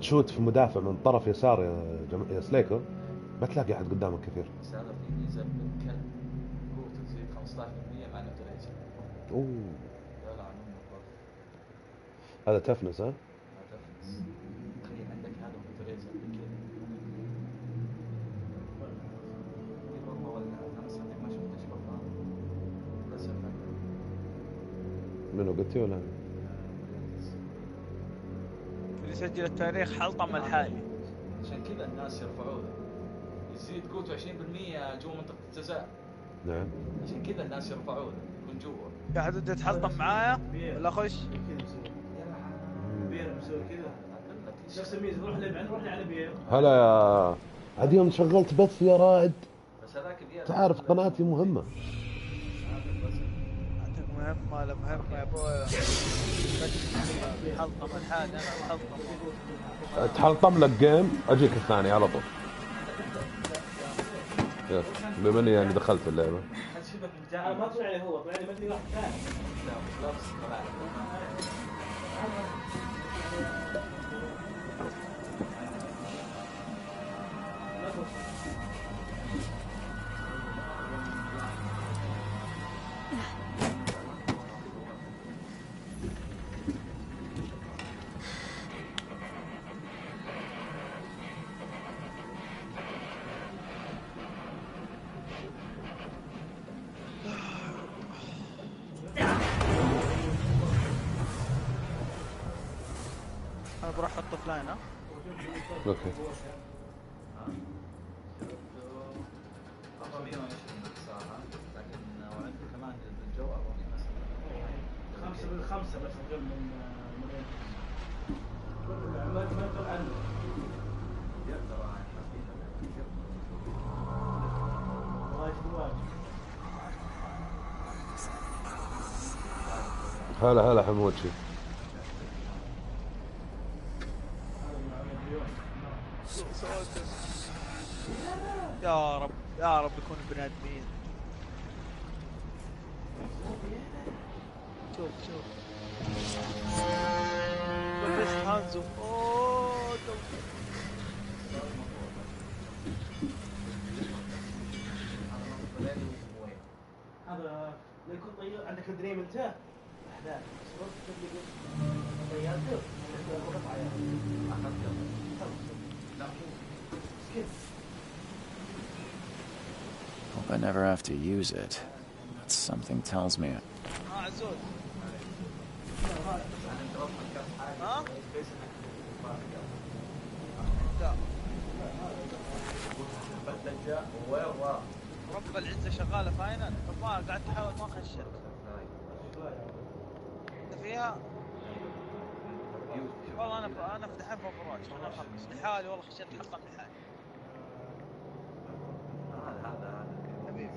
تشوت في مدافع من طرف يسار يا سليكو، ما تلاقي احد قدامك كثير. بس هذا في ميزه بالكلب، قوته تزيد 15% مع انه تريجر. اوه يا لعن ام الضرب. هذا تفنس ها؟ ما تفلس. تخيل عندك هذا وتريجر بالكلب. اي والله ولع. انا صدق ما شفت ايش بطل. قسم بالله. منو قلتي ولا؟ برينتس. اللي سجل التاريخ حلطم الحالي. عشان كذا الناس يرفعوا له. يزيد قوته 20% جوا منطقة الجزاء. نعم. عشان كذا الناس يرفعوا له يكون جوا. قاعد انت تحلطم معايا ولا خش؟ بير مسوي كذا. نفس الميزه. روح لي روح لي على بير. هلا يا عاد يوم شغلت بث يا رائد. بس هذاك بير. تعرف قناتي مهمة. مهمة ولا مهمة يا ابوي؟ حلطم الحالي انا حلطم. تحلطم لك جيم اجيك الثاني على طول. يس بما اني يعني دخلت اللعبة. ما طلع لي هو، طلع لي بدري واحد ثاني. انا بروح احط فلاين ها. اوكي. خمسة بس أقل من ما تقل عنه. هلا هلا حمودشي. يا رب يا رب يكون بني ادمين. شوف شوف بس هانزو. اوه هذا يكون طيار. عندك دريم انت احداث طيارته Hope I never have to use it. But something tells me. عزوز. ها؟ رب العزة شغالة فاينل. طب ما قاعد تحاول ما خشت. انت فيها؟ والله انا فتحت فوفرواتش انا اخلص لحالي. والله خشيت حلقة لحالي. هذا حبيبي.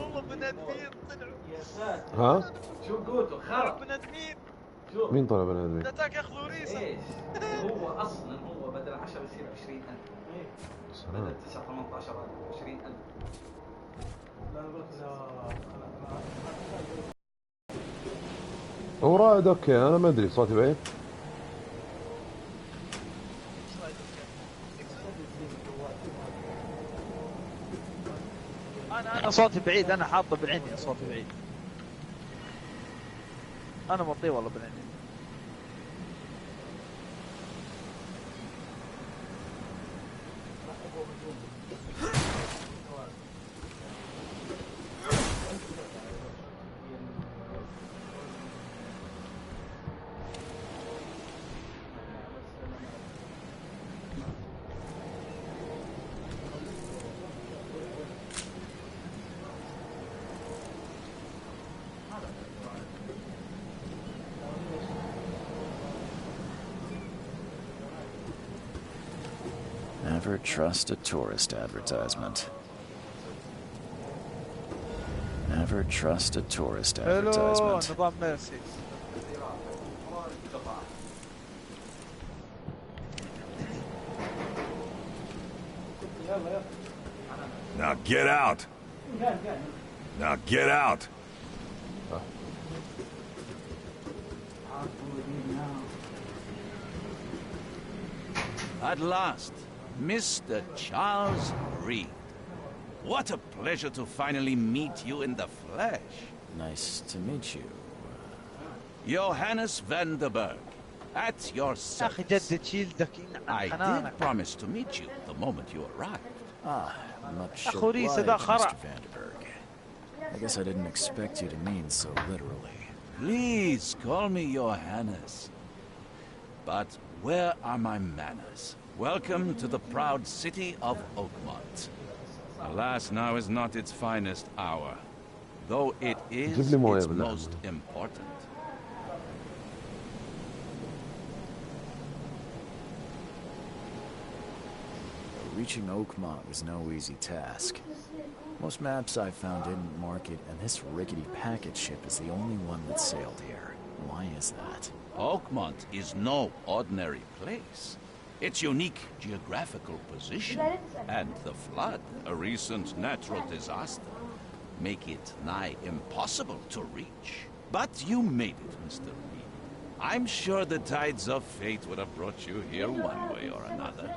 والله بني ادمين طلعوا. يا ساتر. ها؟ شو قوته خرب. بني ادمين. شوف مين طلع بني ادمين؟ اتاك ياخذوا ريسه. ايش هو اصلا هو بدل 10 يصير 20,000. بدل 9 18 20,000. هو رائد اوكي. انا ما ادري صوتي بعيد. انا صوتي بعيد. انا حاطه بالعين صوتي بعيد. انا مطيء والله بالعين. Never trust a tourist advertisement. Never trust a tourist advertisement. نظام ميرسي. Now get out! Now get out! At last, Mr. Charles Reed. What a pleasure to finally meet you in the flesh. Nice to meet you. Johannes van der Berg, at your يا اخي service. جدد شيلدك عن I حنانك. did promise to meet you the moment you arrived. Ah, much أخو ريس obliged, ده Mr. خرع. Vanderberg. I guess I didn't expect you to mean so literally. Please call me Johannes. But where are my manners? Welcome to the proud city of Oakmont. Alas, now is not its finest hour, though it is جيب لي موية its بالله. most important. Reaching Oakmont was no easy task. Most maps I found didn't mark it, and this rickety packet ship is the only one that sailed here. Why is that? Oakmont is no ordinary place. Its unique geographical position and the flood, a recent natural disaster, make it nigh impossible to reach. But you made it, Mr. Reed. I'm sure the tides of fate would have brought you here one way or another.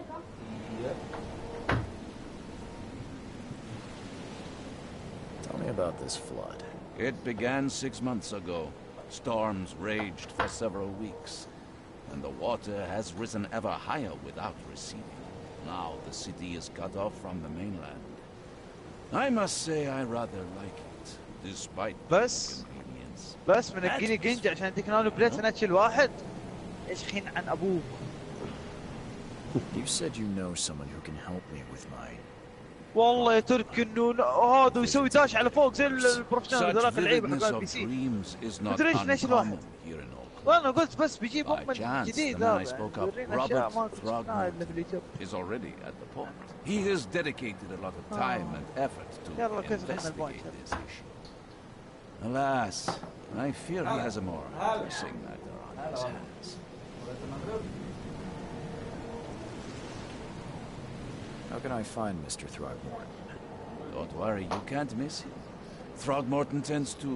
Tell me about this flood. It began 6 months ago. Storms raged for several weeks, and the water has risen ever higher without receding. Now the city is cut off from the mainland. I must say I rather like it, despite the بس inconvenience. بس منقيني قنج عشان اديك نانو بليت انا اتشيل واحد. ايش خين عن ابوه. You said you know someone who can help me with my... والله يا ترك انه هذا يسوي داش على فوق زي البروفيشنال Such ذولاك اللعيبه vividness حق البي of سي. dreams is not تدري ليش الواحد؟ uncommon here in Oakland. وانا قلت بس بيجيب By مؤمن chance, جديد the man هذا I spoke يعني of, يورينا اشياء Robert ما كنت شفناها الا في اليوتيوب. is already at the port. He has dedicated a lot of time and effort to يلا كيف احنا البوينت. investigate this issue. Alas, I fear he has a more pressing matter on his hands. How can I find Mr. Throgmorton? Don't worry, you can't miss him. Throgmorton tends to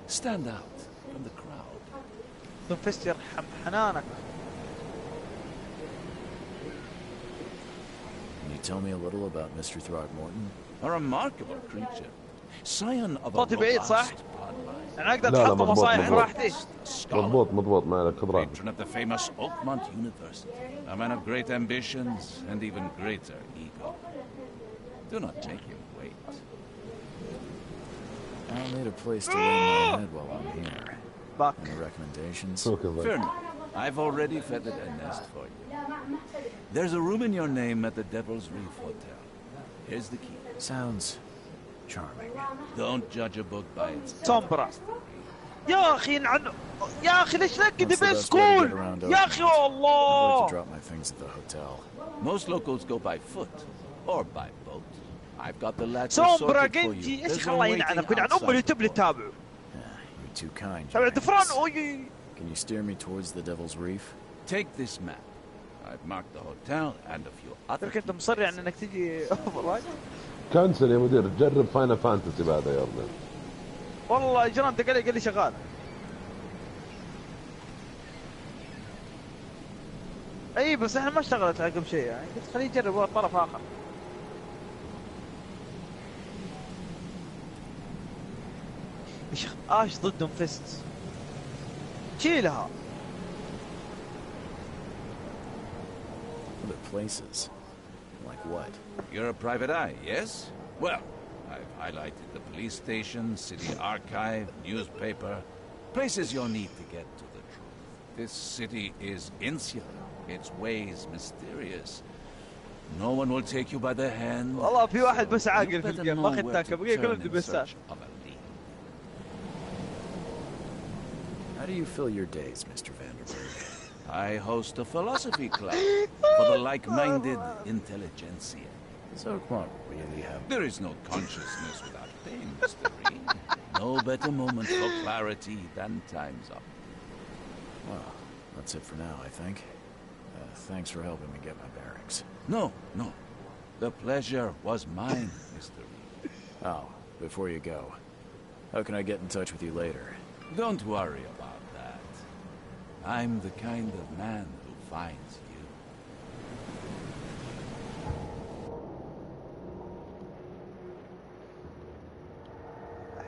stand out from the crowd. تنفست يرحم حنانك. Can you tell me a little about Mr. Throgmorton? A remarkable creature. Scion of a صوتي بعيد صح؟ robust bloodline. انا اقدر لا، لا، تحط مضبوط، مصايح مضبوط. براحتي. مضبوط ما عليك خذ راحتك. Patron of the famous Oakmont University, a man of great ambitions and even greater ego. Do not make him wait. I'll need a place to lay my head while I'm here. باك. Any recommendations? شكرا. Fear not, I've already feathered a nest for you. There's a room in your name at the Devil's Reef Hotel. Here's the key. Sounds charming. Don't judge a book by its سومبرا. يا اخي عن يا اخي ليش نقي What's the دبي best way to سكول؟ get around يا اخي Oakmont? I'd like to والله. drop my things at the hotel. Most locals go by foot or by boat. I've got the latter سومبرا sorted for you. قنجي ايش There's no الله waiting ينعنك عن outside ام اللي the تبلي door. تتابعه. You're too kind. تبع Your دفران Highness. اوي. Can you steer me towards the Devil's Reef? Take this map. I've marked the hotel and a few other ترك انت key مصر يعني انك تجي اوفر رايد؟ كنسل يا مدير جرب فاينل فانتسي بعد يا رجال. والله اجرام دق علي قال لي شغال. اي بس احنا ما اشتغلت عقب شيء يعني قلت خليه يجرب طرف اخر. ايش اش ضدهم فيست. شيلها. Other places. Like what? You're a private eye, yes? Well, I've highlighted the police station, city archive, newspaper, places you'll need to get to the truth. This city is insular, its ways mysterious. No one will take you by the hand. والله في واحد بس You عاقل في better الجيم know ماخذ where تاكا to بقي turn كلهم in دبستات. search of a lead. How do you fill your days, Mr. Vanderberg? I host a philosophy club for the like-minded intelligentsia. Does Oakmont really have... There is no consciousness without pain, Mr. Reed. No better moment for clarity than time's up. Well, that's it for now, I think. Thanks for helping me get my bearings. No, no. The pleasure was mine, Mr. Reed. Oh, before you go, how can I get in touch with you later? Don't worry about that. I'm the kind of man who finds you.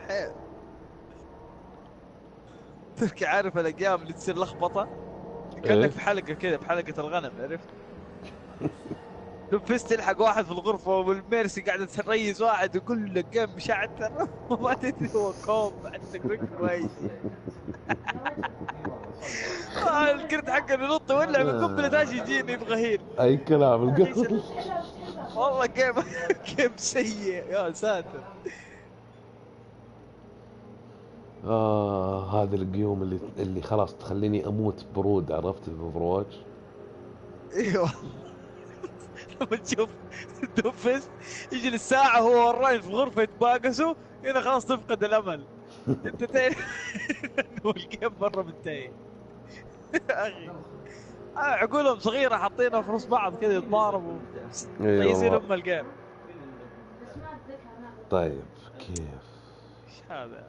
حلو. تركي عارف الايام اللي تصير لخبطه كانك في حلقه كذا، في حلقه الغنم، عرفت؟ فزت تلحق واحد في الغرفه والميرسي قاعده تريز واحد ويقول لك جيم مشعتر وما تدري هو كوم عندك ركن واي الكرت حقه ينط ويولع من قنبله تاجي يجيني يبغى هيل. اي كلام القتل. والله جيم سيء يا ساتر. هذه القيوم اللي خلاص تخليني اموت برود، عرفت في اوفرواتش؟ ايوه لما تشوف دوفست يجي للساعة هو والراين في غرفة يتباقسوا، هنا خلاص تفقد الأمل. أنت تعرف إنه الجيم مرة منتهي. أخي عقولهم صغيرة حاطينها في نص بعض كذا يتضاربوا يصير أم الجيم. طيب كيف؟ إيش هذا؟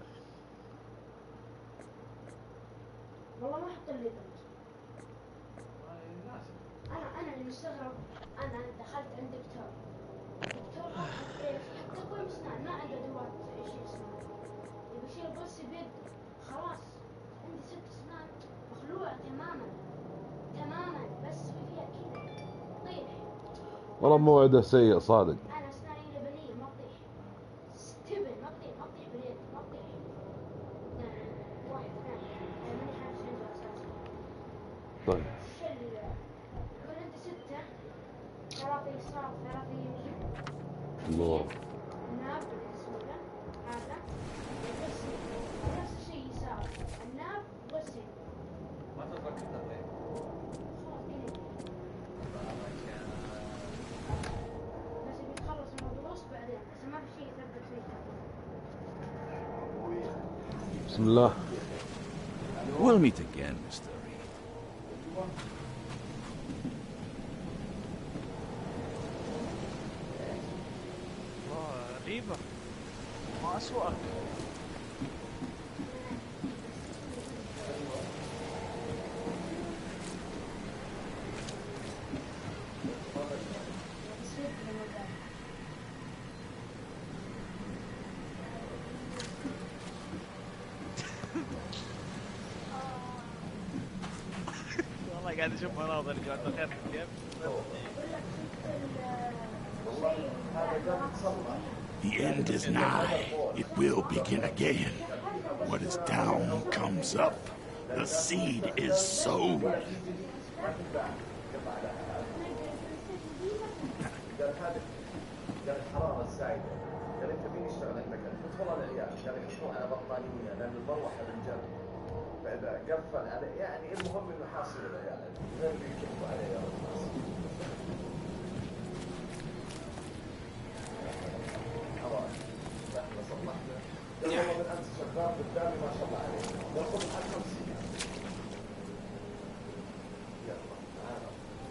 والله ما حط اللي انا اللي مستغرب. انا دخلت عند دكتور حتى قوي اسنان ما عنده ادوات يشيل اسنان، يبي يشيل بس بيد. خلاص عندي 6 اسنان مخلوعه تماما بس فيها كذا طيح. والله موعده سيء صادق. انا اسناني لبنيه ما تطيح، ستبن ما تطيح باليد ما تطيح. واحد ثاني ماني حاسس عنده اساسا. طيب الله. الناب اللي هذا يغسل نفس الشيء يسار الناب غسل ما تترك التطبيق. خلاص كذا بس بيتخلص من الدروس بعدين، بس ما في شيء يثبت فيه. بسم الله. We'll meet again, Mr. Reed. غريبة ما أسوأك. والله قاعد أشوف مناظر جوات الخير في الجيم. The end is nigh. It will begin again. What is down comes up. The seed is sown. قفل يعني المهم انه حاصل العيال زي اللي يكتبوا عليه يا رب. والله من امس شغال قدامي ما شاء الله عليه ياخذ لحد 50. يلا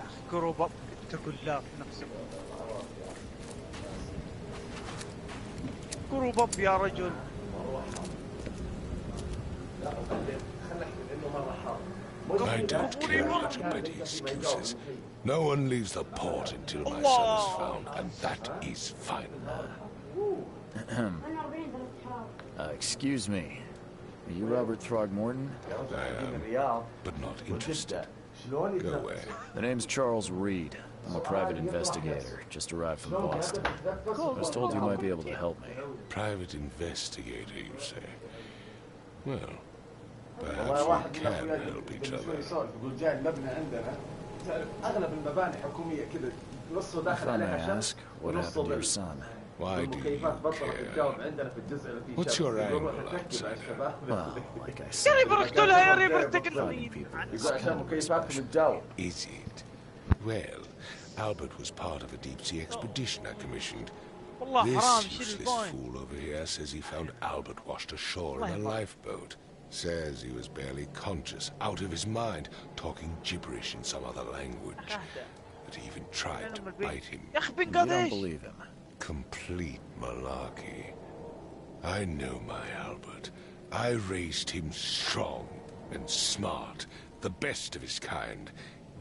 اخي جروب اب اتقوا الله في نفسكم. جروب اب يا رجل. I don't care about your petty excuses. No one leaves the port until my son is found, and that is final. Excuse me. Are you Robert Throgmorton? I am, but not interested. Go away. The name's Charles Reed. I'm a private investigator, just arrived from Boston. I was told you might be able to help me. Private investigator, you say? Well, perhaps we can help each other. If I may ask, what happened to your son? Why do you care? What's your angle, outsider? Well, like I يا said, ريب رحت لها يا ريب finding people is kind of special. Is it? Well, Albert was part of a deep-sea expedition I commissioned. والله حرام This شيل useless البوينت. fool over here says he found Albert washed ashore in a lifeboat. Says he was barely conscious, out of his mind, talking gibberish in some other language. Albert even tried to bite him. يا أخي بن You don't قاديش. believe him. Complete malarkey. I know my Albert. I raised him strong and smart, the best of his kind.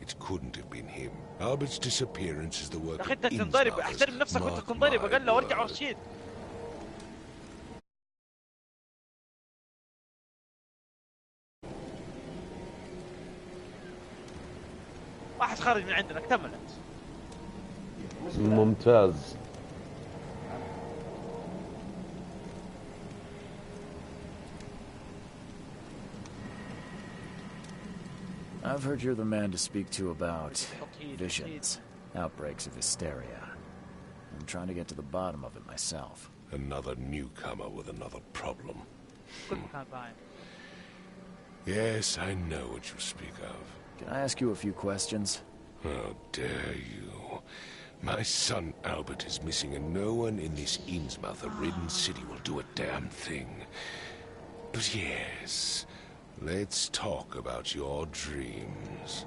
It couldn't have been him. Albert's disappearance is the work يا أخي of أنت تنضرب، Innsmouthers. احترم نفسك وأنت Mark تنضرب، my أقل لو أرجع word. ورشيد. واحد خارج من عندنا اكتملت. ممتاز. I've heard you're the man to speak to about visions, outbreaks of hysteria. I'm trying to get to the bottom of it myself. Another newcomer with another problem. كل مكان باين. Yes, I know what you speak of. Can I ask you a few questions? How dare you? My son Albert is missing, and no one in this Innsmouth-ridden city will do a damn thing. But yes, let's talk about your dreams.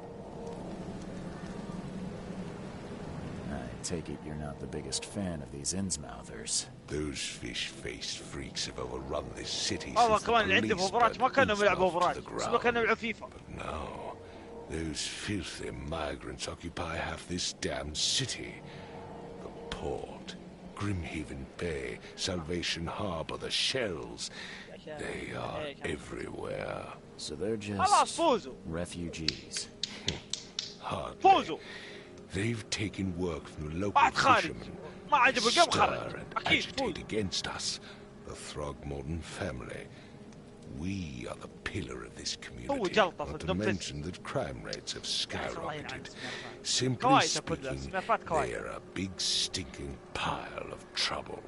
I take it you're not the biggest fan of these Innsmouthers. Those fish-faced freaks have overrun this city والله since the كمان اللي عندي police فوفرات ما burnt كانوا يلعبوا Innsmouth فوفرات، to the بس ما كانوا ground. يلعبوا فيفا. But now, those filthy migrants occupy half this damn city. The port, Grimhaven Bay, Salvation Harbor, the shells. They are everywhere. So they're خلاص just فوزوا. refugees. Hardly. فوزوا. They've taken work from the local واحد خارج. fishermen. ما عجبه الجو Stir خرج. and أكيد agitate فوز. against us, the Throgmorton family. We are the pillar of this community, جلطة not to صدق بس. mention that crime rates have skyrocketed. Simply كويس كلها، speaking, سمافات كويس. they are a big stinking pile of trouble.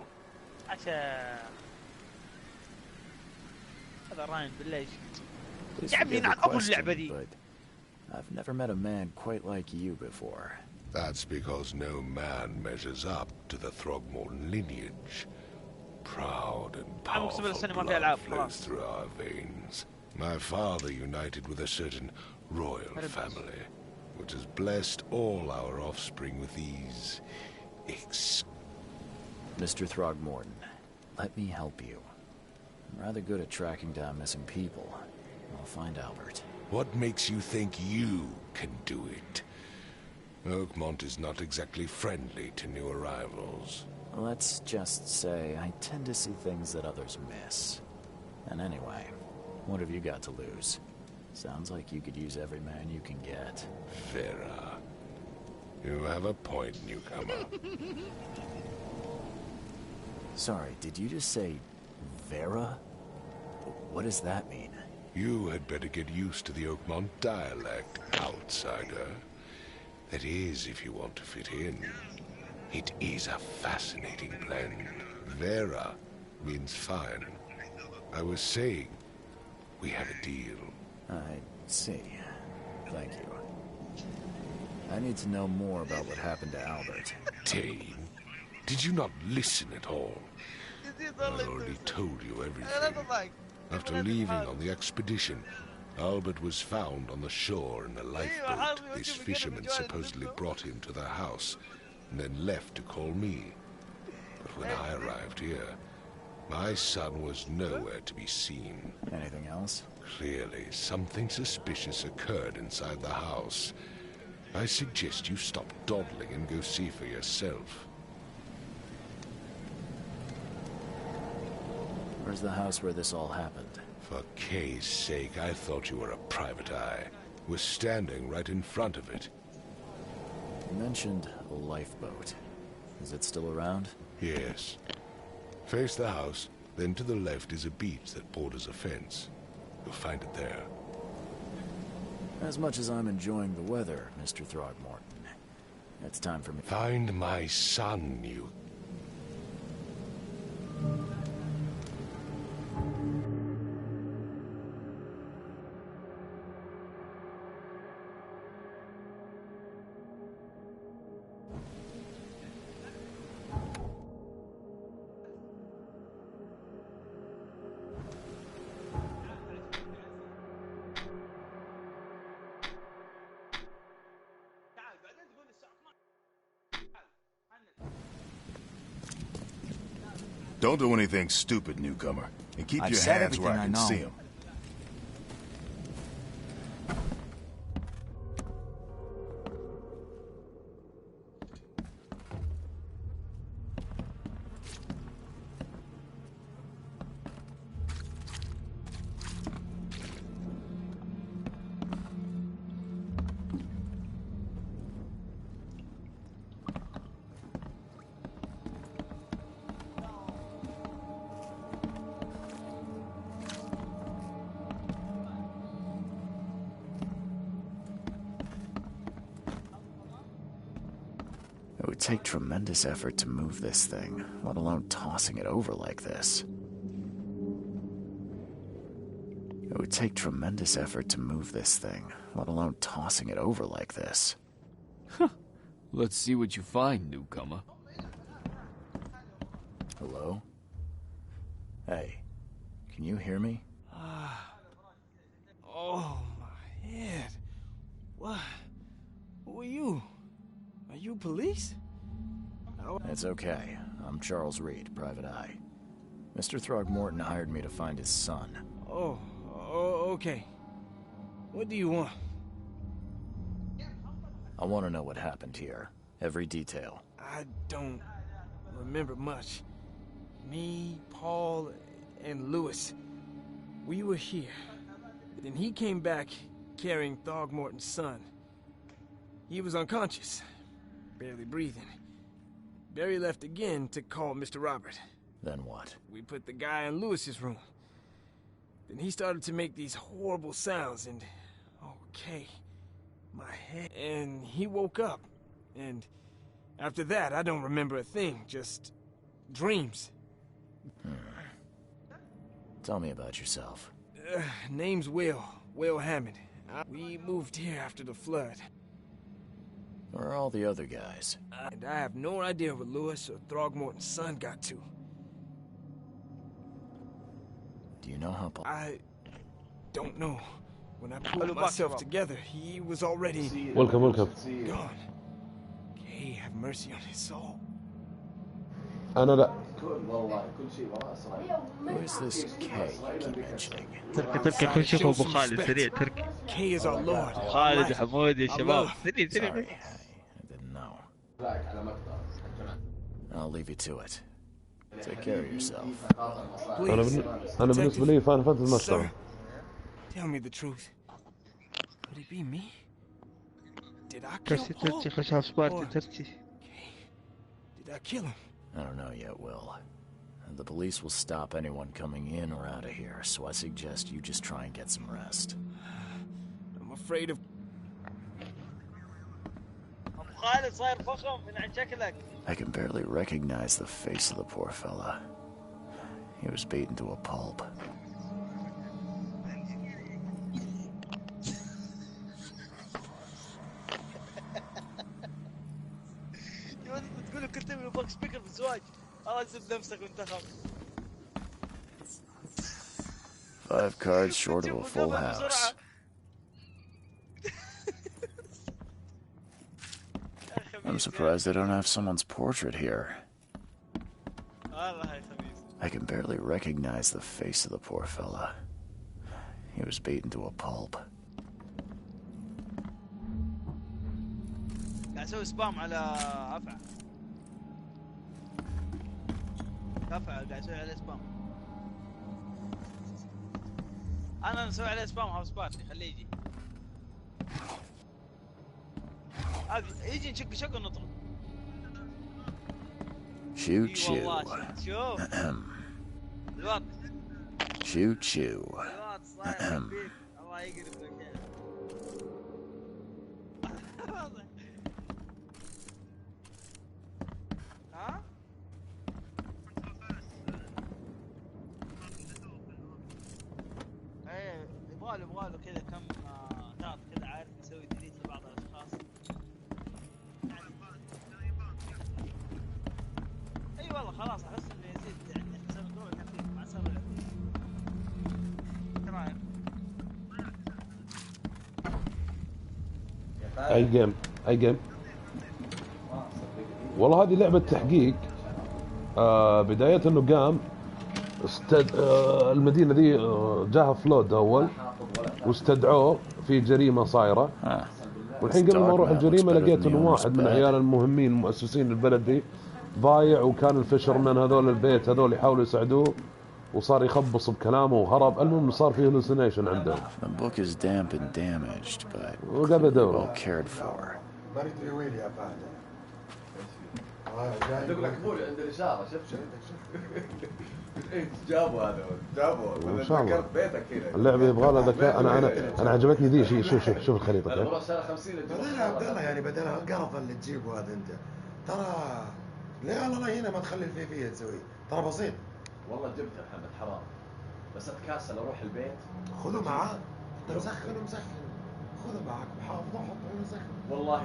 عشان هذا راين بالله. Please يا عمي forgive the نعم أبو اللعبة question, دي. but I've never met a man quite like you before. That's because no man measures up to the Throgmorton lineage. Proud and powerful blood flows through our veins. My father united with a certain royal family, which has blessed all our offspring with these Mr. Throgmorton, let me help you. I'm rather good at tracking down missing people. I'll find Albert. What makes you think you can do it? Oakmont is not exactly friendly to new arrivals. Let's just say I tend to see things that others miss. And anyway, what have you got to lose? Sounds like you could use every man you can get. Vera, you have a point, newcomer. Sorry, did you just say Vera? What does that mean? You had better get used to the Oakmont dialect, outsider. That is, if you want to fit in. It is a fascinating blend. Vera means fine. I was saying, we have a deal. I see. Thank you. I need to know more about what happened to Albert. Dane, did you not listen at all? I already told you everything. After leaving on the expedition, Albert was found on the shore in a lifeboat. This fisherman supposedly brought him to their house, and then left to call me. But when I arrived here, my son was nowhere to be seen. Anything else? Clearly, something suspicious occurred inside the house. I suggest you stop dawdling and go see for yourself. Where's the house where this all happened? For Kay's sake, I thought you were a private eye. We're standing right in front of it. You mentioned a lifeboat. Is it still around? Yes. Face the house, then to the left is a beach that borders a fence. You'll find it there. As much as I'm enjoying the weather, Mr. Throgmorton, it's time for me. Find my son, you... Don't do anything stupid, newcomer. And keep I've your said hands where I everything can I know. see them. It would take tremendous effort to move this thing, let alone tossing it over like this. It would take tremendous effort to move this thing, let alone tossing it over like this. Let's see what you find, newcomer. Hello? Hey, can you hear me? Oh, my head. What? Who are you? Are you police? It's okay. I'm Charles Reed, Private Eye. Mr. Throgmorton hired me to find his son. Oh, okay. What do you want? I want to know what happened here. Every detail. I don't remember much. Me, Paul, and Lewis, we were here. Then he came back carrying Throgmorton's son. He was unconscious, barely breathing. Barry left again to call Mr. Robert. Then what? We put the guy in Lewis's room. Then he started to make these horrible sounds and... okay. My head... And he woke up. And after that, I don't remember a thing. Just... dreams. Tell me about yourself. Name's Will Hammond. We moved here after the flood. Where are all the other guys? And I have no idea where Lewis or Throgmorton's son got to. Do you know how... I don't know. When I pulled myself together, he was already... Welcome. gone. Kay, have mercy on his soul. أنا لا. Where's this K you keep mentioning? تركي خش شوفوا ابو خالد سريع تركي. Kay is our Lord. خالد حمود يا شباب سريع. Sorry, I didn't know. I'll leave you to it. Take care of yourself. أنا بالنسبة لي فان فانتز ما اشتغل. Tell me the truth. Could it be me? Did I kill Paul? تركي خش هاوس بارتي تركي. Did I kill him? I don't know yet, Will. The police will stop anyone coming in or out of here, so I suggest you just try and get some rest. I'm afraid of... I can barely recognize the face of the poor fella. He was beaten to a pulp. تقول كنت من باك سبيكر في الزواج أعزب نفسك وانت خاف 5 cards short of a full house. I'm surprised they don't have someone's portrait here. I can barely recognize the face of the poor fella. He was beaten to a pulp. قاعد اسوي سبام على افعى قاعد اسوي عليه سبام انا مسوي عليه سبام هاوس بارتي خليه يجي يجي نشق ونطرد Choo choo. شوف الوقت Choo choo. الله يقرب لك ها ايه يبغاله كذا كم نقط كذا عارف يسوي ديليت لبعض الاشخاص اي والله خلاص احس انه يزيد عندي حساب الجروب خفيف مع سبب تمام اي جيم والله هذه لعبة تحقيق بداية انه قام المدينة دي جاها فلود اول واستدعوه في جريمة صايرة. والحين قبل ما اروح الجريمة لقيت انه واحد من عيال المهمين مؤسسين البلد دي ضايع، وكان الفشرمان هذول البيت هذول يحاولوا يساعدوه وصار يخبص بكلامه وهرب. المهم صار فيه hallucination عندهم. The book is damp and damaged, but وقاعد ادور. well cared for. يقول لك مو عند الاشاره. شفت جابوا هذا جابوا. ان شاء الله بيتك هنا اللعبه يبغى لها ذكاء. انا عجبتني ذي. شوف الخريطه كيف. والله سنه 50 بدل عبد الله يعني بدل القرف اللي تجيبه هذا انت ترى لا الله هنا ما تخلي الفيفيه تسويه ترى بسيط. والله جبت محمد حرام بس اتكاسل اروح البيت. خذه معاك انت مسخن خذه معاك بحافظه وحطه مسخن. والله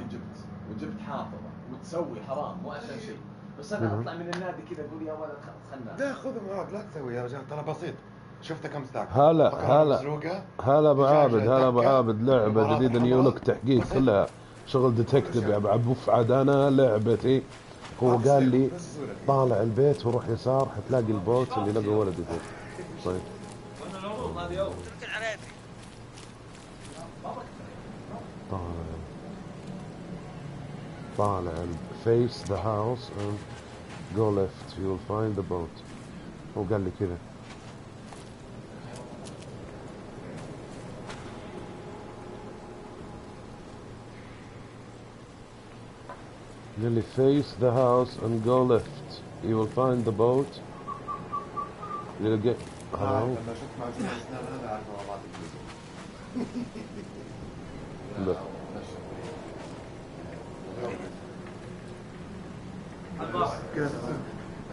وجبت حافظه وتسوي حرام مو عشان شيء بس انا اطلع من النادي كذا اقول يا ولد خلنا. لا خذه معاك لا تسوي يا رجال ترى بسيط. شفت كم ستاك. هلا ابو عابد لعبه جديده نيولوك تحقيق كلها شغل ديتكتيف يا ابو عبوف. عاد انا لعبتي هو قال لي طالع البيت وروح يسار حتلاقي البوت اللي لقى ولدي فيه. طيب طالع face the house and go left you'll find the boat. هو قال لي كذا. Nearly face the house and go left. You will find the boat. You'll get. Hello. لا.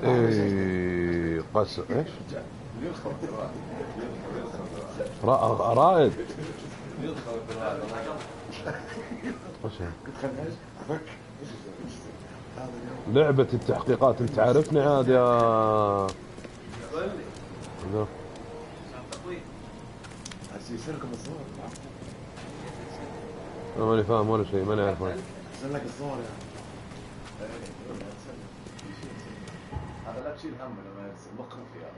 ايه قصر ايش؟ رائد. لعبة التحقيقات انت عارفني عاد يا انا ماني فاهم ولا شيء ماني عارف. ارسل لك الصور يعني. هذا لا تشيل هم لما يرسل مقرف فيها.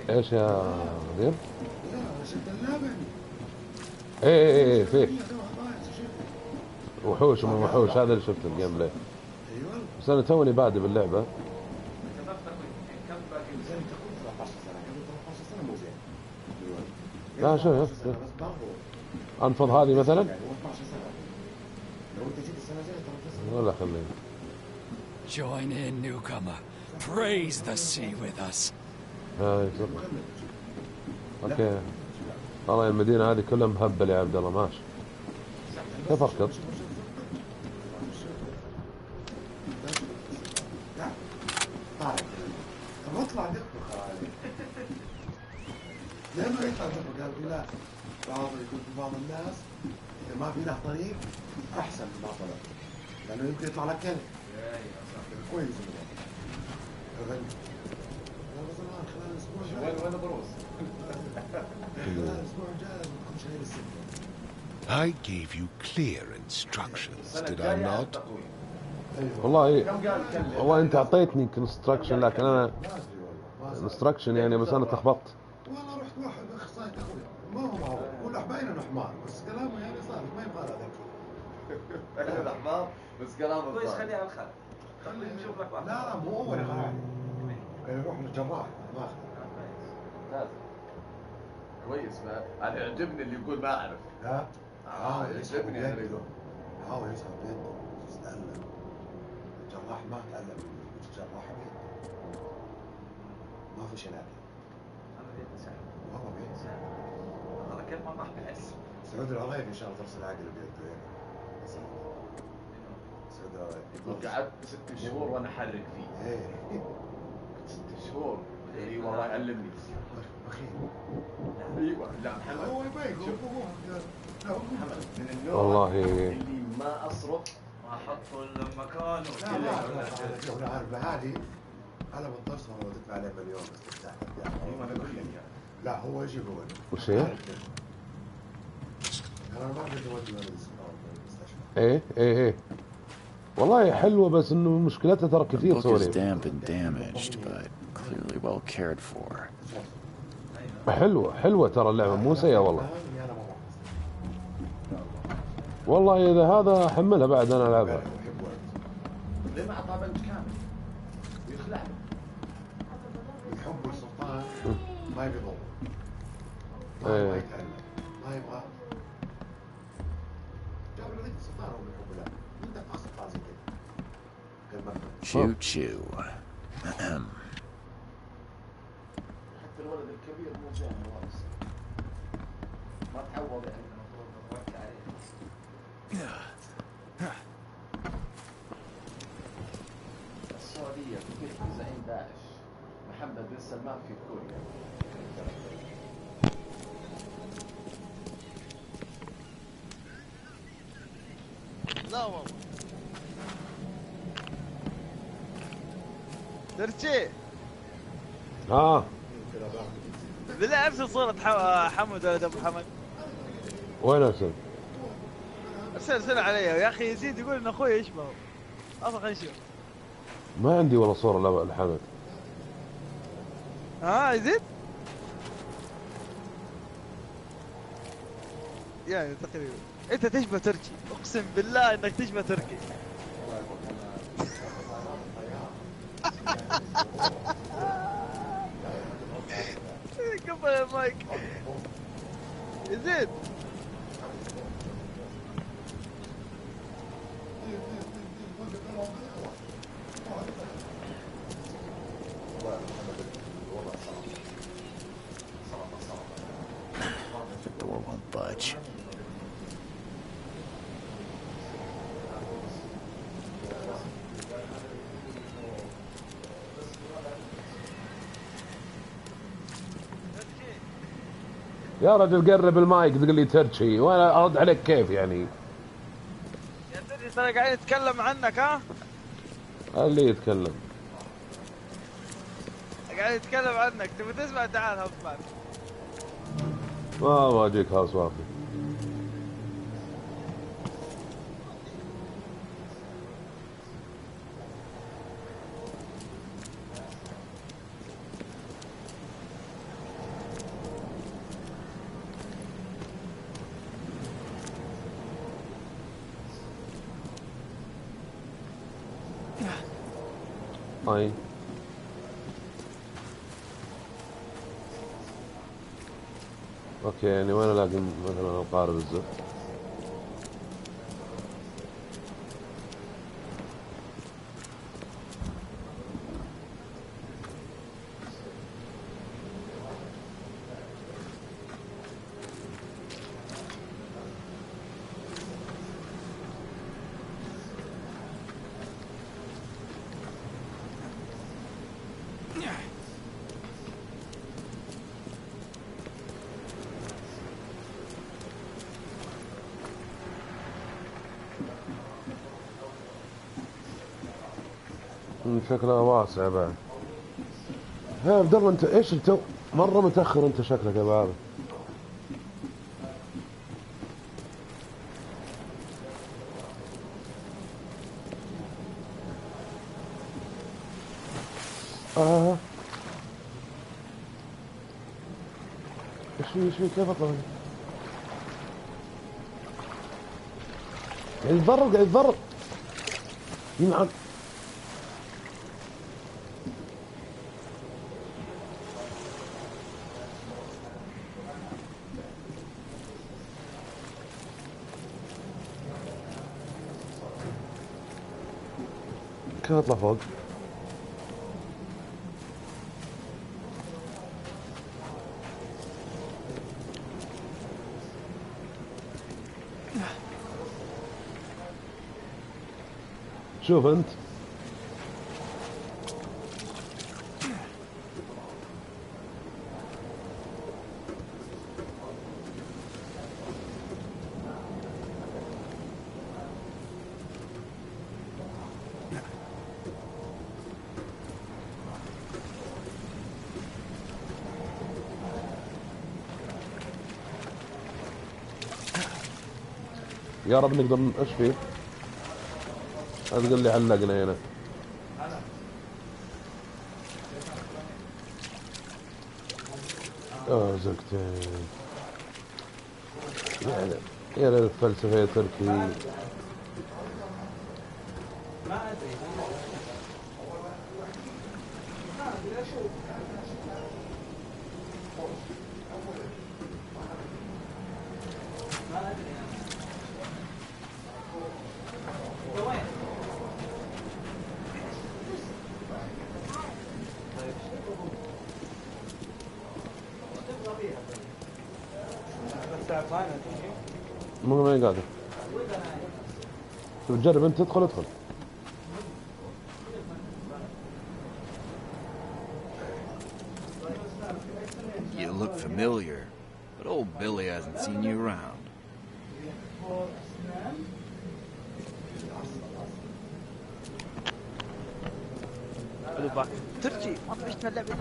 ايش يا غير؟ لا شفت اللبن. ايه فيك وحوش وما وحوش هذا اللي شفته الجيم بلاي. ايوه بس انا توني بادي باللعبه. لا شوف انفض هذه مثلا ولا خليني. Join in, newcomer. Praise the sea with us. هاي اوكي والله المدينة هذه كلها مهبل يا عبد الله. ماشي كيف اركض؟ اطلع دقه لانه يطلع دقه قال لي لا يكون في بعض الناس اذا ما في له طريق احسن ما طلع لانه يمكن يطلع لك كلب كويس غني. وين بروس؟ I gave you clear instructions, did I not? والله هو انت اعطيتني كونستراكشن لكن انا انستراكشن يعني بس انا تخبطت. والله رحت واحد اخصائي تغذيه ما هو معروف ولا باين انه حمار بس كلامه يعني صار ما يبغى هذاك. انا حمار بس كلامه كويس خليه على الخلف. خليه نشوف لك واحد. لا مو هو اللي خلاني. كان يروح للجراح ما اخذ. ممتاز. كويس ما انا يعجبني اللي يقول ما اعرف. لا يعجبني هذا يقول. حاول يسحب بيته يستألم. الجراح ما تألم الجراح بيت. ما في شيء لكن. انا بيت سهل. والله بيت سهل. انا كيف ما راح بحس. سعود العريبي ان شاء الله ترسل عقل بيده سعود العريبي يقول قعدت 6 شهور وانا احرق فيه. ايه 6 شهور اي والله يعلمني. بخيل. ايوه لا محمد هو يبين محمد من النوع والله اللي ما اصرف ما احطه الا مكانه. لا عارف هذه انا بنتصر لو تدفع عليه مليون بس تفتح ايوه انا اقول لك لا هو يجي هو وش هي؟ انا ما اقدر اودي المستشفى. ايه والله حلوه بس انه مشكلتها ترى كثير سواليف. damp and damaged, but clearly well cared for. حلوه ترى اللعبه مو سيئه والله. والله اذا هذا حملها بعد انا العبها. ليه ما اعطاه بنك كامل ويخلع من حب السلطان ما يبي ضوء ما يتعلم ما يبغى جاب له السلطان هو من حب لا انت في السلطان زي كذا Choo choo. حتى الولد الكبير مو جاهل خالص ما تعوض يعني المفروض نركز عليه. السعودية كيف زعيم داعش محمد بن سلمان في كوريا. لا والله ترجي بالله ارسل صورة حمد ولد ابو حمد. وين ارسل؟ ارسل علي يا اخي يزيد يقول ان اخوي يشبهه. اصلا خلينا نشوف. ما عندي ولا صورة لا لحمد. يزيد؟ يعني تقريبا انت تشبه تركي، اقسم بالله انك تشبه تركي. قبل المايك يزيد. The door won't budge. يا رجل قرب المايك تقول لي ترشي وانا ارد عليك كيف يعني؟ يا ترى ترى قاعدين نتكلم عنك اللي يتكلم قاعد يتكلم عنك. تبي تسمع؟ تعال اسمع. ما واجيك هاوس وافي. هاي اوكي يعني وين الاقي مثلا القارب الزفت؟ شكلها واسع بعد. ها عبد الله انت ايش انت مره متاخر انت شكلك يا ابو عابد. ايش في كيف اطلع؟ قاعد يتضرر ينعم. كيف اطلع فوق؟ تشوف انت يا رب نقدر ايش فيه؟ لا تقول لي علقنا هنا. زقتين يعني يا الفلسفة يا تركي. ما ادري اشوف ما ادري وين مو ما قاعد تجرب انت تدخل ادخل. You look familiar, but old Billy hasn't seen you around. ترجي ما طفشنا اللعبة.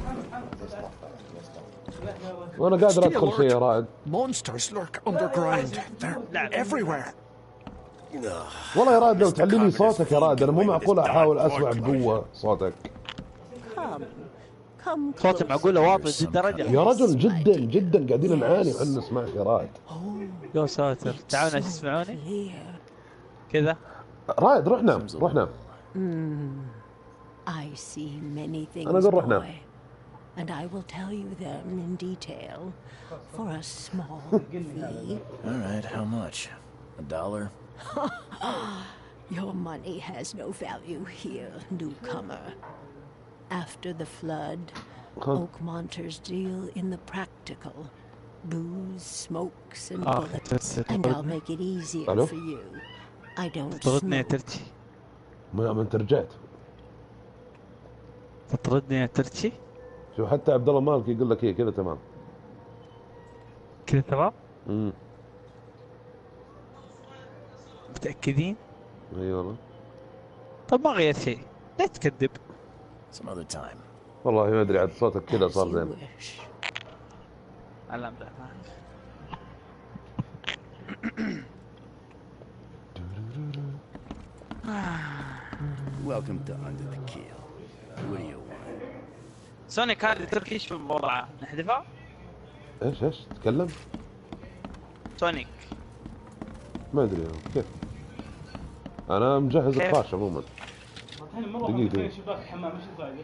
وانا قادر ادخل شيء يا رائد. Monsters lurk underground. They're everywhere. والله يا رائد لو تعلمني صوتك يا رائد، انا مو معقول احاول اسمع بقوة صوتك. صوتي معقولة واطي ذي الدرجة؟ يا رجل جدا جدا قاعدين نعاني وحنا نسمعك يا رائد. يا ساتر تعالوا ناس تسمعوني كذا. رائد روح نام روح نام. I see many things, أنا أقول روح نام. and I will tell you them in detail for a small fee. All right, how much? $1? Your money has no value here, newcomer. After the flood, Oakmonters deal in the practical. Booze, smokes, and bullets, and I'll make it easier for you. I don't smoke. ما انت رجعت. تطردني يا ترتشي؟ شوف حتى عبد الله مالك يقول لك ايه كذا تمام. كذا تمام؟ متأكدين؟ اي والله. طب ما غير شيء، لا تكذب. Some other time. والله ما ادري عاد صوتك كذا صار زين. على امزح معك. Welcome to Under the Kill. What do you want? سونيك هذه تركي ايش وضعها؟ نحذفها؟ ايش تتكلم؟ سونيك ما ادري كيف. انا مجهز الطاش عموما. دقيقة شباك الحمام ايش الفائدة؟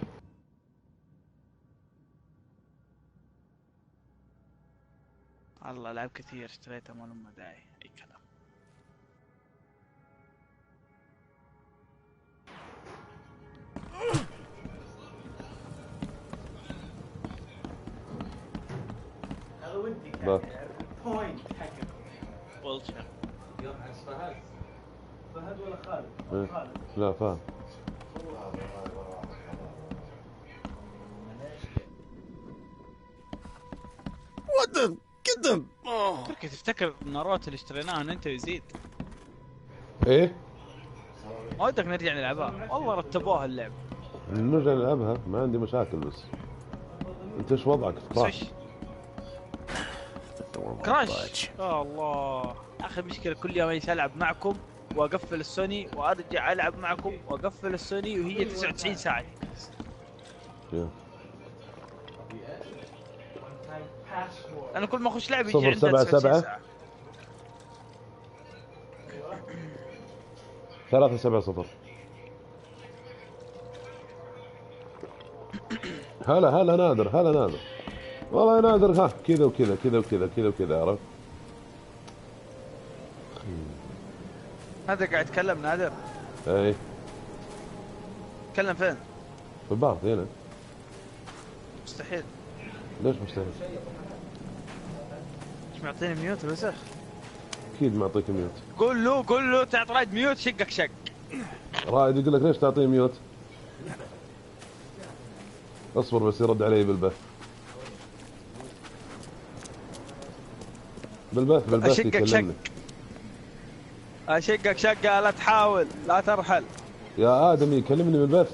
الله لعب كثير اشتريته ما له داعي اي كلام. هذا ودي بوينت حقك. بولشر. يوم عكس فهد. فهد ولا خالد؟ خالد. لا فاهم. What the get them. تركي تفتكر الناروت اللي اشتريناها انت ويزيد؟ ايه؟ ما ودك نرجع نلعبها؟ والله رتبوها اللعب. نرجع نلعبها ما عندي مشاكل بس. انت ايش وضعك في كراش؟ كراش الله اخي مشكله كل يوم اجي العب معكم واقفل السوني وارجع العب معكم واقفل السوني وهي 99 ساعه. انا كل ما اخش لعبه يجي عندها 99 ساعه. 370. هلا نادر والله يا نادر ها كذا وكذا كذا وكذا كذا وكذا عرفت. هذا قاعد يتكلم نادر. اي تكلم فين؟ في البار هنا. مستحيل. ليش مستحيل؟ ايش معطيني ميوت الوسخ؟ اكيد معطيك ميوت. قول له تعط رايد ميوت شقك شق. رائد يقول لك ليش تعطيه ميوت؟ اصبر بس يرد علي بالبث. بالبث يكلمني. اشقك شقه، لا تحاول، لا ترحل يا ادمي يكلمني بالبث.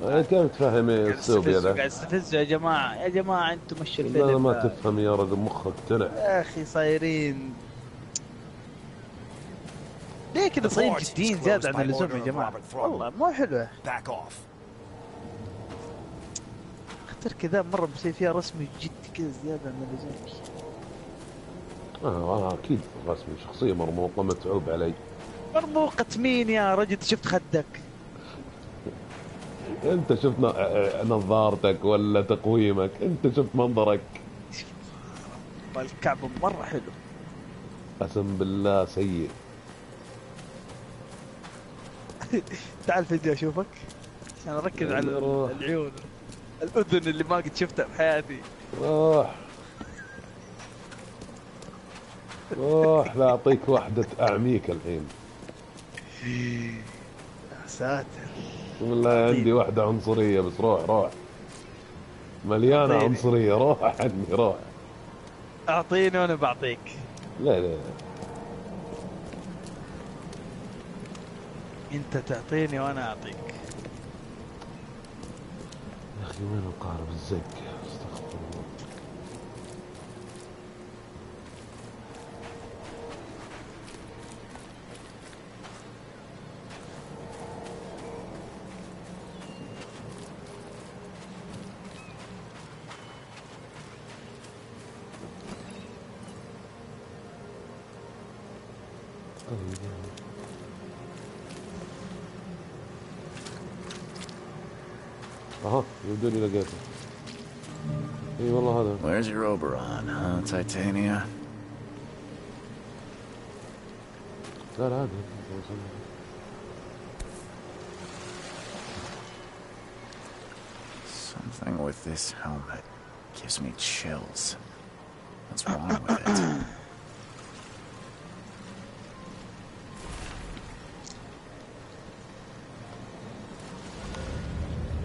كيف تفهم الاسلوب هذا؟ قاعد تستفزوا يا جماعه، يا جماعه انتم مشوا الفيلم. لا ما تفهم يا رجل، مخك تنع يا اخي صايرين ليه كذا؟ صايرين جديين زياده عن اللزوم يا جماعه، والله مو حلوه. اختر كذا مره بصير فيها رسمي جدي كذا زياده عن اللزوم. اكيد رسمي، شخصيه مرموقه متعوب علي. مرموقه مين يا رجل؟ شفت خدك؟ انت شفت نظارتك ولا تقويمك؟ انت شفت منظرك؟ الكعب مره حلو، قسم بالله سيء. تعال فيديو اشوفك عشان اركز على العيون، الاذن اللي ما قد شفتها بحياتي. روح لا اعطيك واحدة اعميك الحين. يا ساتر والله عندي واحدة عنصرية، بس روح مليانة عنصرية، روح عني روح. اعطيني وانا بعطيك. لا انت تعطيني وانا اعطيك. يا اخي وين القارب الزق؟ استغفر الله. اها يبدو لي لقيته. اي والله هذا. Where's your Oberon, huh, Titania? لا عادي. Something with this helmet gives me chills. What's wrong with it?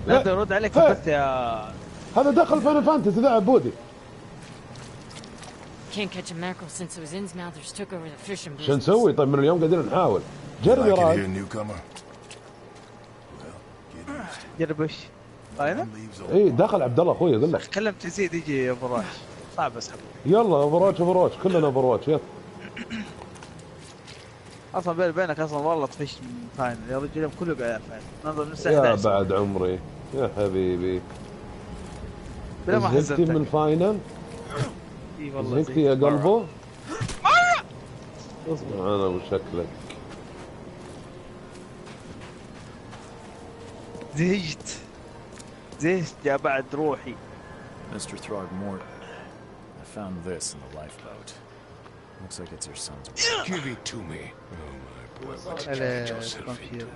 لا ترد عليك بس يا هذا دخل فاينل فانتسي ذا عبودي. Can't catch a mackerel since it was Innsmouthers took over the fishing business. شو نسوي؟ طيب من اليوم قاعدين نحاول. جرب يا راجل. جرب وش؟ فاينل؟ اي دخل عبد الله اخوي اقول لك. كلمت يزيد يجي اوفر صعب اسحب. يلا اوفر كلنا اوفر يلا. اصلا بيني وبينك اصلا والله طفشت من فاينل يا رجل، اليوم كله قاعد فاينل. نظر نفسه يا بعد عمري يا حبيبي. بلا ما زهقتي من الفاينل؟ اي والله زهقتي يا قلبه؟ انا وشكلك زهقت يا بعد روحي. Mr. Throgmorton, I found this in the lifeboat. Looks like it's your son's work. Give it to me. Oh my boy, what did you get yourself into?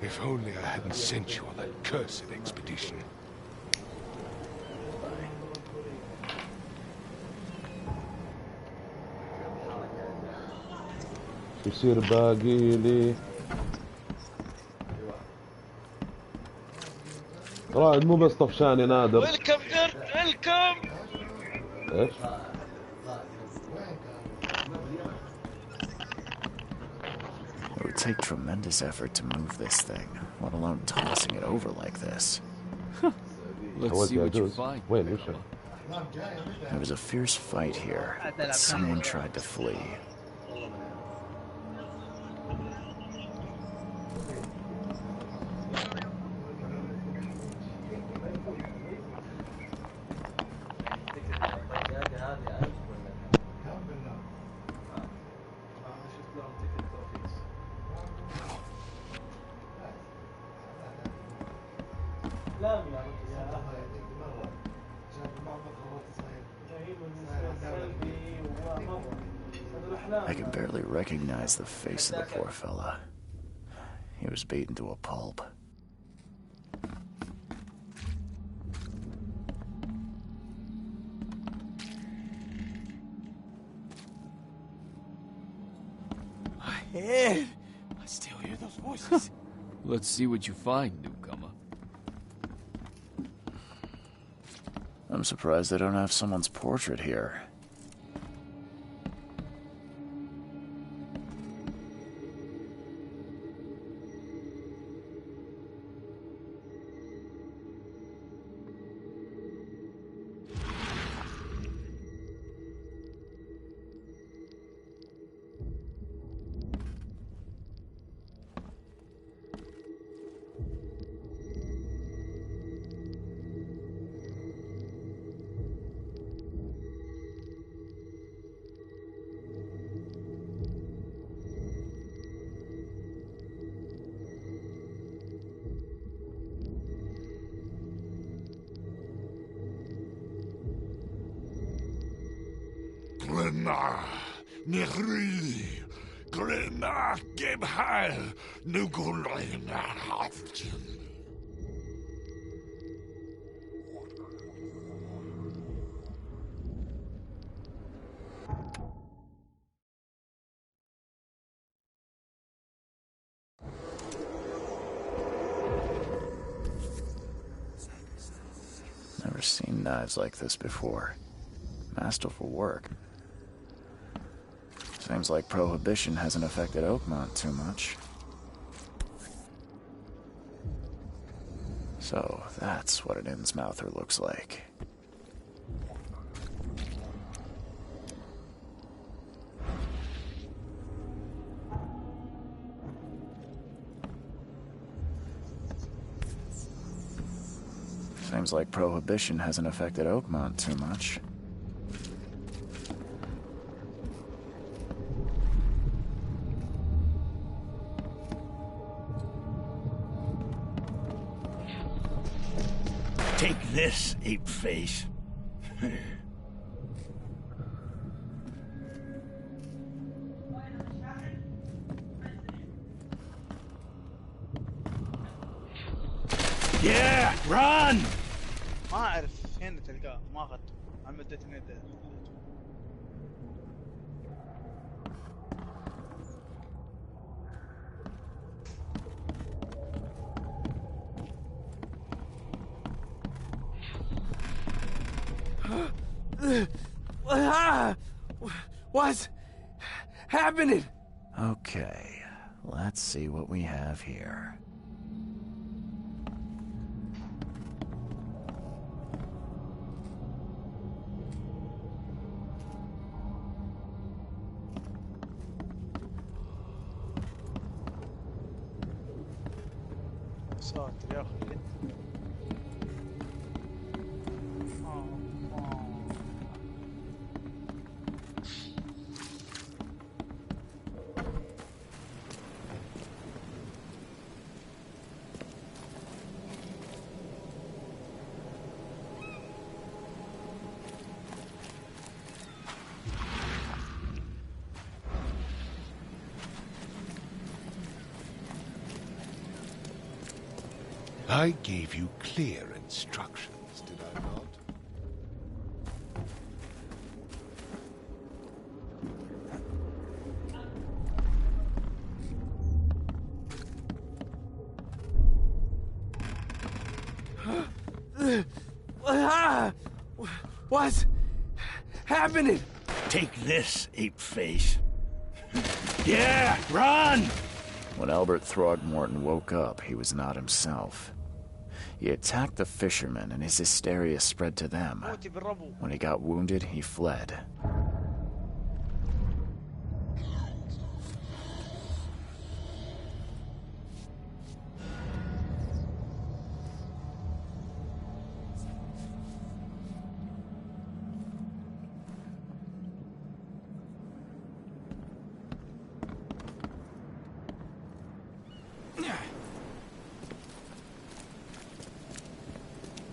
If only I hadn't sent you on that cursed expedition. يصير باقي لي رائد مو بس طفشان يا نادر. ويلكم ديرت ويلكم. ايش؟ It would take tremendous effort to move this thing, let alone tossing it over like this. Let's see what you find. وين وش؟ There was a fierce fight here, but someone tried to flee. I can barely recognize the face of the poor fella. He was beaten to a pulp. head. I still hear those voices. Let's see what you find, newcomer. I'm surprised they don't have someone's portrait here. Never seen knives like this before. Masterful work. Seems like Prohibition hasn't affected Oakmont too much. So, that's what an Innsmouther looks like. Seems like Prohibition hasn't affected Oakmont too much. Take this, ape face. Yeah, run! ما أعرف فين تلقاه ما أخذته عم مدتني يده What's happening? Okay, let's see what we have here. ساتر يا أخي I gave you clear instructions, did I not? What's happening? Take this, ape face. Yeah, run! When Albert Throgmorton woke up, he was not himself. He attacked the fishermen, and his hysteria spread to them. When he got wounded, he fled.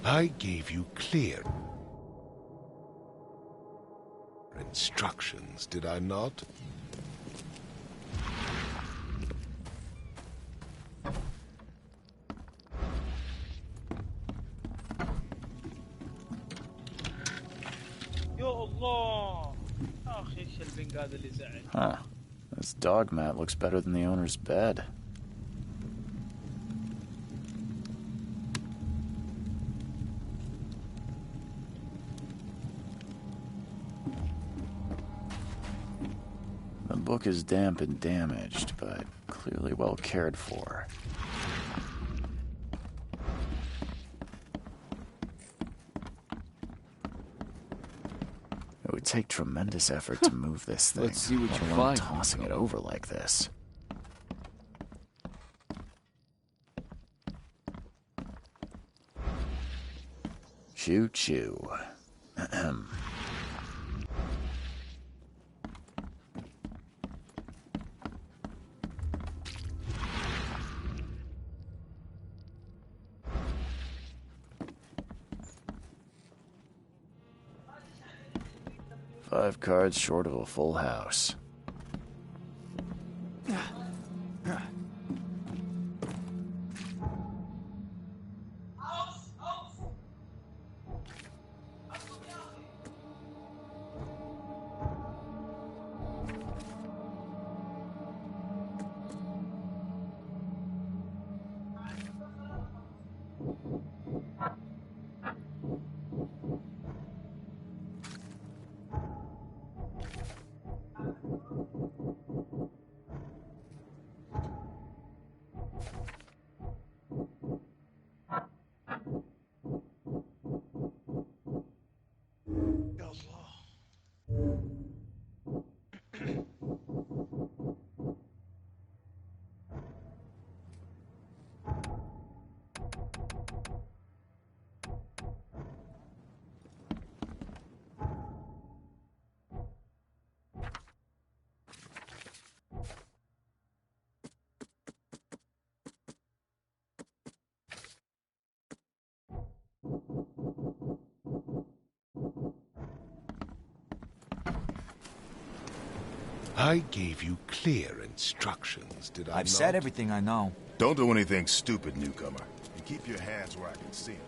I gave you clear instructions, did I not? يا الله اخي ايش البنج هذا اللي زعل Huh. This dog mat looks better than the owner's bed. The book is damp and damaged, but clearly well cared for. It would take tremendous effort to move this thing. Let's see what you let alone find. tossing it over like this. Choo choo. Ahem. Five cards short of a full house. I gave you clear instructions, did I not? I've said everything I know. Don't do anything stupid, newcomer. And keep your hands where I can see them.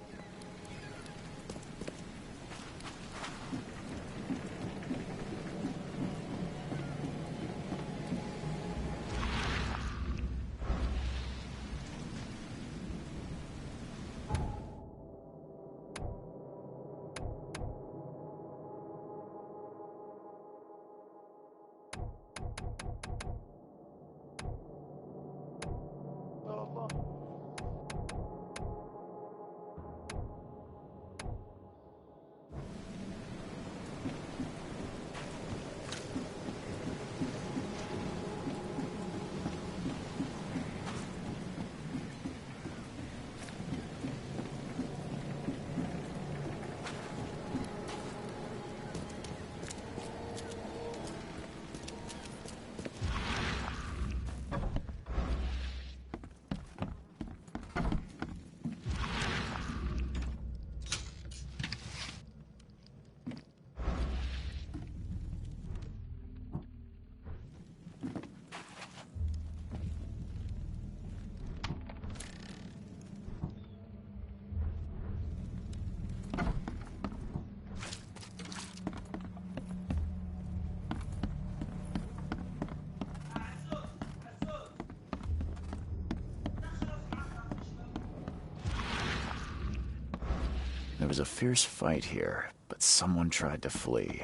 There was a fierce fight here, but someone tried to flee.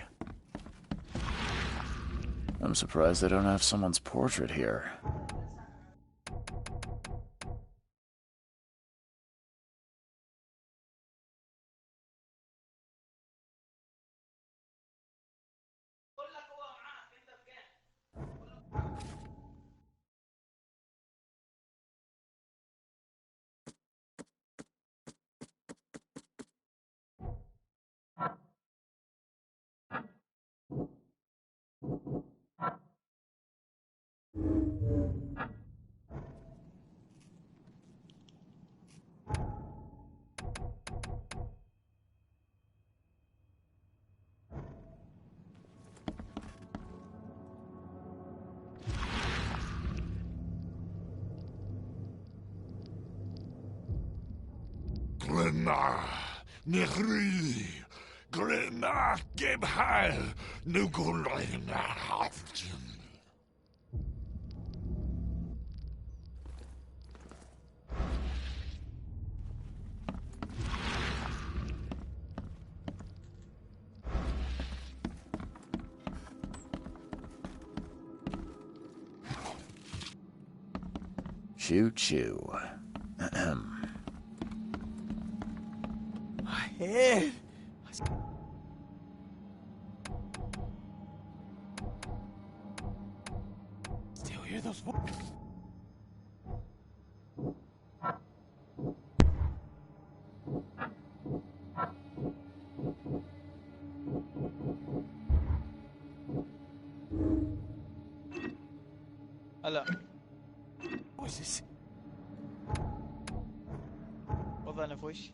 I'm surprised they don't have someone's portrait here. Glenna, Nehri, Glenna, Gebhal, Nugulina, Hafton. Choo choo. My head. Still hear those voices. هلا voices. وضعنا في وش؟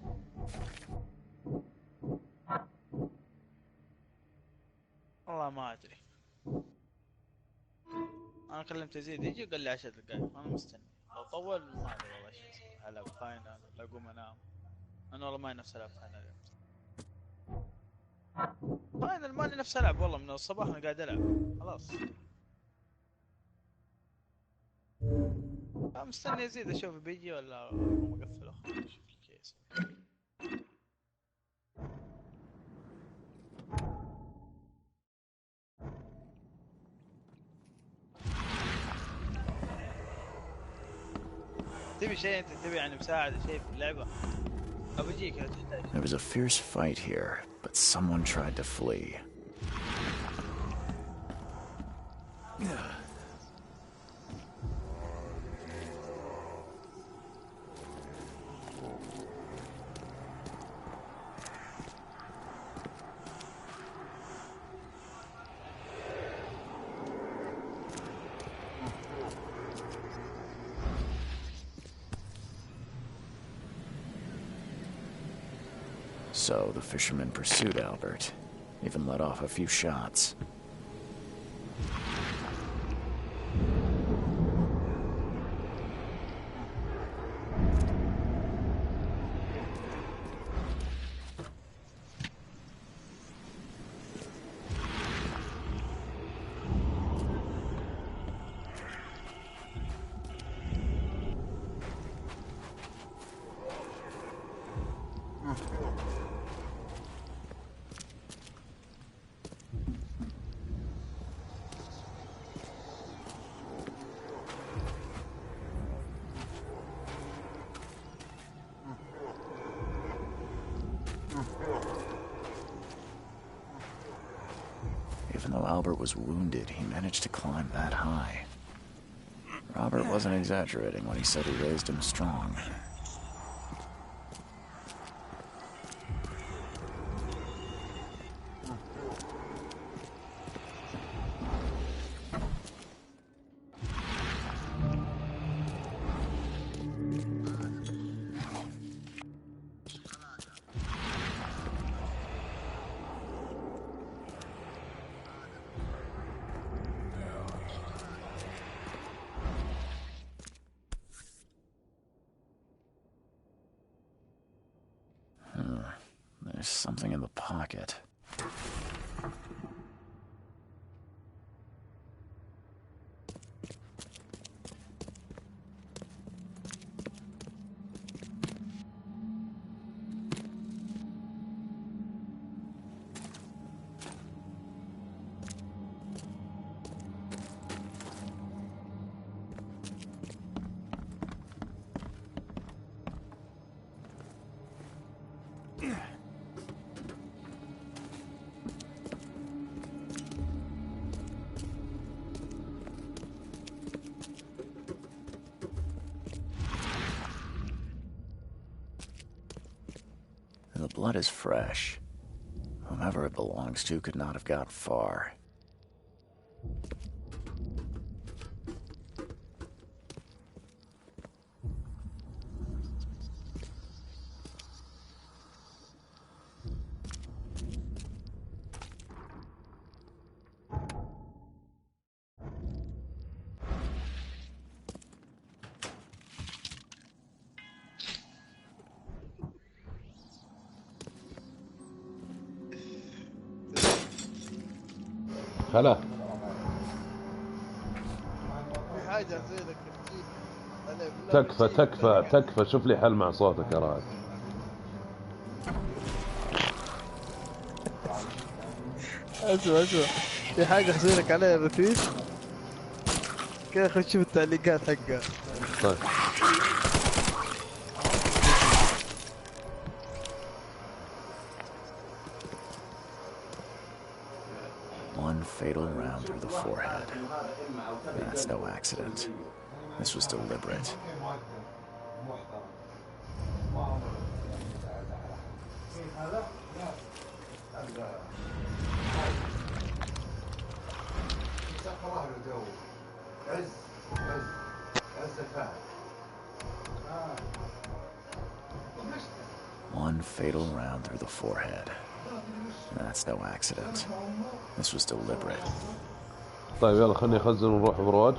والله ما ادري. انا كلمت يزيد يجي قال لي 10 دقايق، انا مستني. لو طول ما ادري والله ايش العب فاينل لا اقوم انام. انا والله ماني نفس العب فاينل. فاينل ماني نفس العب والله، من الصباح انا قاعد العب خلاص. مستني يزيد اشوف بيجي ولا اقوم اقفل اخر اشوف الكيس. تبي شيء انت، تبي يعني مساعدة شيء في اللعبة؟ أبجيك لو تحتاج. There was a fierce fight here, but someone tried to flee. So the fisherman pursued Albert, even let off a few shots. Even though Albert was wounded, he managed to climb that high. Robert wasn't exaggerating when he said he raised him strong. There's something in the pocket. The blood is fresh. Whomever it belongs to could not have got far. هلا في حاجة زينك تكفى تكفى تكفى، شوف لي حل مع صوتك يا رائد. اسمع في حاجة خزينك عليها رتيب كذا، خش شوف التعليقات حقها. طيب. One fatal round through the forehead. That's no accident. This was deliberate. One fatal round through the forehead. That's no accident. This was deliberate. طيب يلا خليني اخزن ونروح برواج.